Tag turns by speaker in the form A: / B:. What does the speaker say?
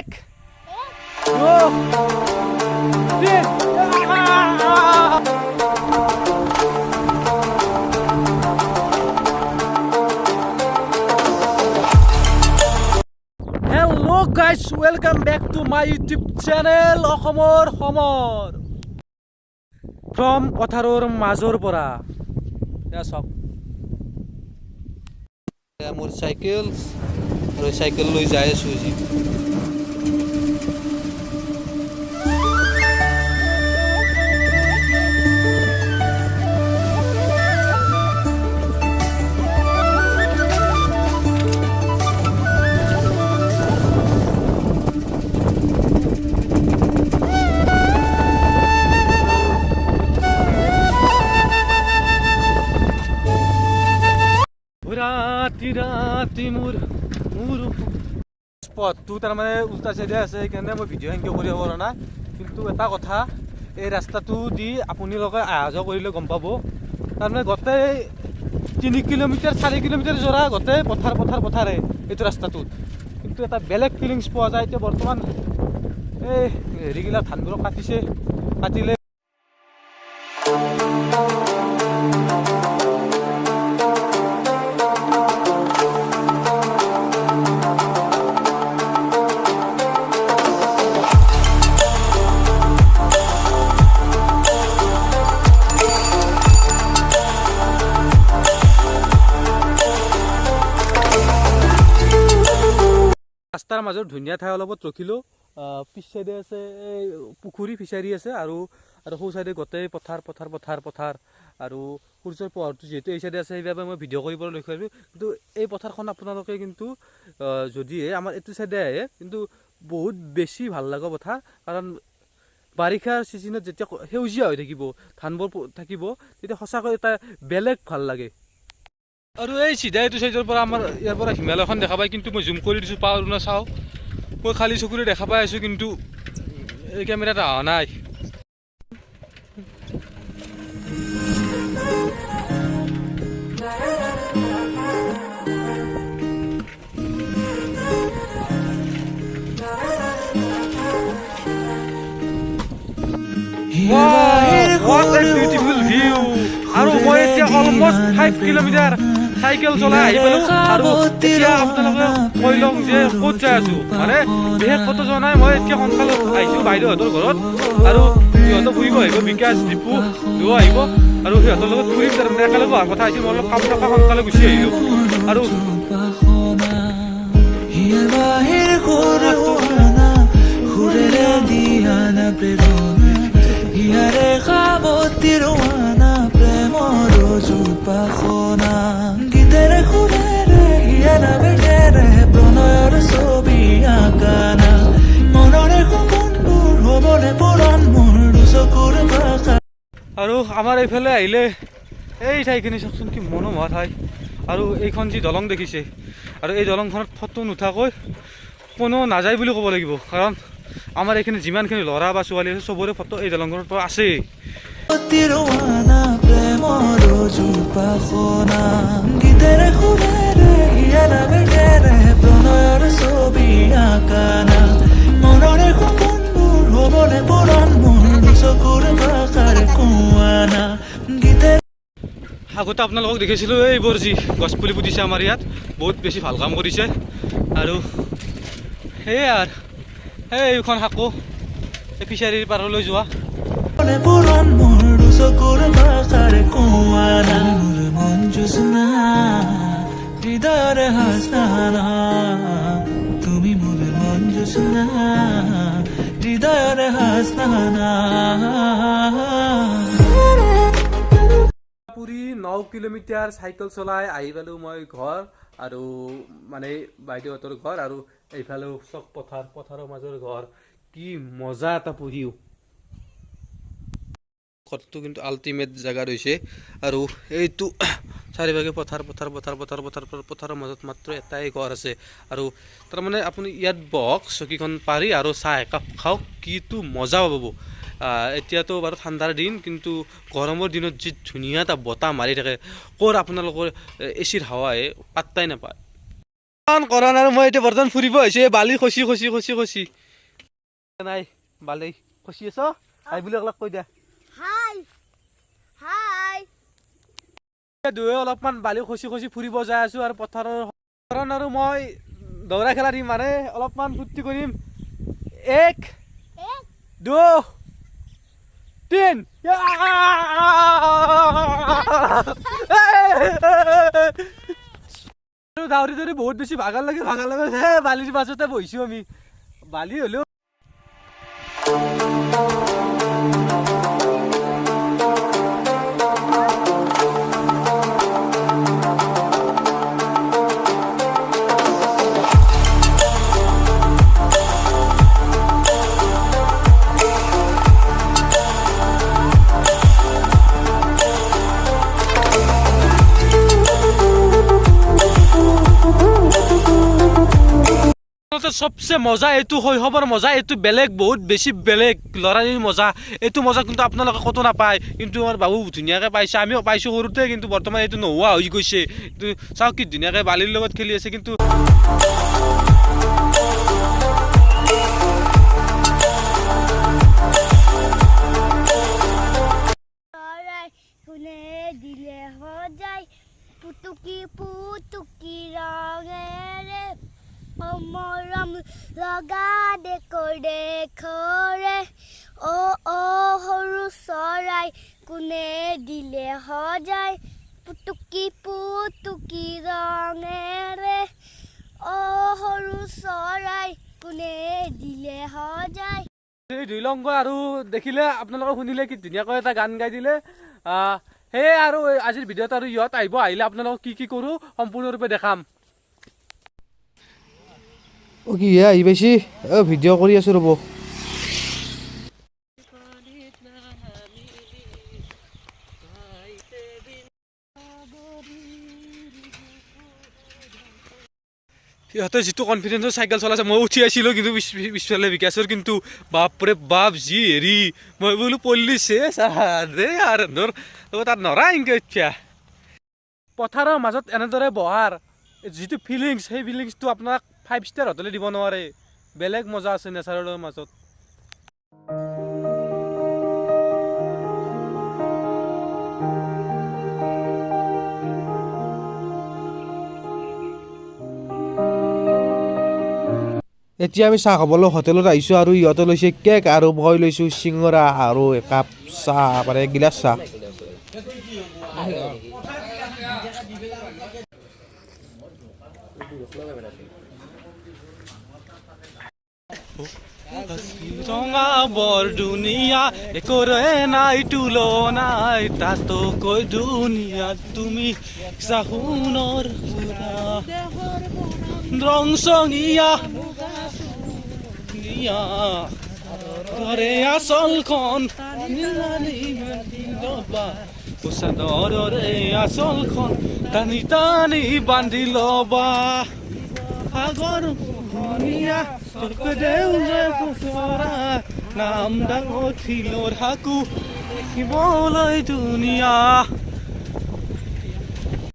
A: Break! Go! Three! Hello guys, welcome back to my YouTube channel Okhomor Homor from Otharor Mazor Pora. Yes, motorcycles, cycle loi jai asu ji. ৰাতি মোৰ স্পটটো তাৰমানে উল্টা চাইডে আছে সেইকাৰণে মই ভিডিঅ' এনকে কৰিব পৰা নাই কিন্তু এটা কথা এই ৰাস্তাটো দি আপোনালোকে অহা যোৱা কৰিলে গম পাব তাৰমানে গোটেই 3 কিলোমিটাৰ 4 কিলোমিটাৰ জোৰা গোটেই পথাৰে এইটো ৰাস্তাটোত কিন্তু এটা বেলেগ ফিলিংছ পোৱা যায় এতিয়া বৰ্তমান এই হেৰিগিলা ধানবোৰ কাটিলে ৰাস্তাৰ মাজত ধুনীয়া ঠাই অলপত ৰখিলোঁ পিছ চাইডে আছে পুখুৰী ফিচাৰী আছে আৰু সৌ চাইডে গোটেই পথাৰ আৰু সূৰ্যৰ পোহৰটো যিহেতু এই চাইডে আছে সেইবাবে মই ভিডিঅ' কৰিবলৈ লক্ষ্য কৰিলোঁ কিন্তু এই পথাৰখন আপোনালোকে কিন্তু যদিহে আমাৰ এইটো চাইডে আহে কিন্তু বহুত বেছি ভাল লগা পথাৰ কাৰণ বাৰিষাৰ ছিজনত যেতিয়া সেউজীয়া হৈ থাকিব ধানবোৰ থাকিব তেতিয়া সঁচাকৈ এটা বেলেগ ভাল লাগে আৰু এই চিধা এইটো চাইডৰ পৰা আমাৰ ইয়াৰ পৰা হিমালয়খন দেখা পায় কিন্তু মই জুম কৰি দিছোঁ পাৰোঁ না চাওঁ মই খালী চকুৰে দেখা পাই আছোঁ কিন্তু এই কেমেৰাত অহা নাই What a beautiful view! আৰু মই এতিয়া অলমোষ্ট 5 কিলোমিটাৰ চাইকেল চলাই আহি পালোঁ আৰু এতিয়া আপোনালোকে কৈ লওঁ যে ক'ত যাই আছোঁ মানে বিশেষ ক'তো যোৱা নাই মই এতিয়া সোনকালে আহিছোঁ বাইদেউহঁতৰ ঘৰত আৰু সিহঁতক ফুৰিব আহিব বিকাশ দীপু দুয়ো আহিব আৰু সিহঁতৰ লগত ফুৰিম তাৰমানে একেলগে অহাৰ কথা আহিছিল মই অলপ কাম থকা সোনকালে গুচি আহিলোঁ আৰু হিয়াৰে খাবতিৰ ৱানা প্ৰেমৰ জোপাখনা গীতেৰে সুৰেৰে হিয়াৰা বেগেৰে প্ৰণয়ৰ ছবি আঁকানা মনৰে সপোনবোৰ হ'বনে পৰাণ মোৰ দুচকুৰ ভাষা আৰু আমাৰ এইফালে আহিলে এই ঠাইখিনি চাওকচোন কি মনোমোহা ঠাই আৰু এইখন যি দলং দেখিছে আৰু এই দলংখনত ফটো নুঠাকৈ কোনো নাযায় বুলি ক'ব লাগিব কাৰণ আমাৰ এইখিনি যিমানখিনি ল'ৰা বা ছোৱালী আছে চবৰে ফটো এই দলংখনৰ পৰা আছেই আগতে আপোনালোকক দেখিছিলোঁ এইবোৰ যি গছপুলি পুতিছে আমাৰ ইয়াত বহুত বেছি ভাল কাম কৰিছে আৰু সেয়ে আৰু এইখন শাকো এই ফিচাৰীৰ পাৰলৈ যোৱা হৃদয়ৰে হাসনা তুমি মোৰ মন জোছনা হৃদয়ৰে হাসনা পুৰি 9 কিলোমিটাৰ চাইকেল চলাই আহি পালোঁ মই ঘৰ আৰু মানে বাইদেউহঁতৰ ঘৰ আৰু এইফালেও চক পথাৰৰ মাজৰ ঘৰ কি মজা এটা পুৰিও ঘৰটো কিন্তু আল্টিমেট জেগা ৰৈছে আৰু এইটো চাৰিভাগে পথাৰৰ মাজত মাত্ৰ এটাই ঘৰ আছে আৰু তাৰমানে আপুনি ইয়াত বহক চকীখন পাৰি আৰু চাহ একাপ খাওক কিটো মজা পাব এতিয়াতো বাৰু ঠাণ্ডাৰ দিন কিন্তু গৰমৰ দিনত যি ধুনীয়া এটা বতাহ মাৰি থাকে ক'ৰ আপোনালোকৰ এচিৰ হাৱাই পাত্তাই নাপায় কৰা আৰু মই এতিয়া বৰ্তমান ফুৰিব আহিছোঁ বালি খচি নাই বালি খচি আছ হাই বুলি অলপ কৈ দিয়া দুয়ে অলপমান বালি খচি ফুৰিব যাই আছো আৰু পথাৰৰ আৰু মই দৌৰা খেলা দিম মানে অলপমান ফূৰ্তি কৰিম 1 2 3 দাউৰি দাউৰি বহুত বেছি ভাগৰ লাগে বালিৰ মাজতে বহিছো আমি বালি হলেও सबसे मजा এইটো শৈশৱৰ মজা এইটো বেলেগ বহুত বেছি বেলেগ লৰালিৰ মজা এইটো মজা কিন্তু আপোনালোকে কত নাপায় কিন্তু আমাৰ বাবু ধুনীয়াকে পাইছে আমিও পাইছো সৰুতে কিন্তু বৰ্তমান এইটো নোহোৱা হৈ গৈছে কিন্তু চাওক কি ধুনীয়াকে বালিৰ লগত খেলি আছে কিন্তু
B: মৰম লগা দেখৰে অ সৰু চৰাই কোনে দিলে সজাই পুতুকি ৰঙেৰে অ সৰু চৰাই কোনে দিলে সজাই
A: এই দুই লংগ আৰু দেখিলে আপোনালোকে শুনিলে কি ধুনীয়াকৈ এটা গান গাই দিলে সেই আৰু আজিৰ ভিডিঅ'ত আৰু ইহঁত আহিলে আপোনালোকক কি কৰোঁ সম্পূৰ্ণৰূপে দেখাম কি আহি পাইছি ভিডিঅ' কৰি আছো ৰ'ব সিহঁতে যিটো কনফিডেন্সৰ চাইকেল চলাইছে মই উঠি আছিলোঁ কিন্তু পিছফালে বিকাশৰ কিন্তু বাপৰে বাপ যি হেৰি মই বোলো পল্লিছে তাত নৰা এনেকৈ এতিয়া পথাৰৰ মাজত এনেদৰে বহাৰ যিটো ফিলিংছ সেই ফিলিংছটো আপোনাক 5 ষ্টাৰ হোটেলে দিব নোৱাৰে বেলেগ মজা আছে নেচাৰৰ মাজত এতিয়া আমি চাহ খাবলৈ হোটেলত আহিছোঁ আৰু ইহঁতে লৈছে কেক আৰু মই লৈছোঁ চিঙৰা আৰু একাপ চাহ মানে এগিলাচ চাহ ৰঙা বৰ ধুনীয়া একোৰে নাই তুলনাই তাতকৈ ধুনীয়া তুমি চাহোনৰ ৰং চঙীয়া ধৰে আচলখন চাদৰৰে আচলখন টানি টানি বান্ধি ল'বা আগৰ ধুনীয়া নাম ডাঙৰ শিলৰ সাকু দেখিবলৈ ধুনীয়া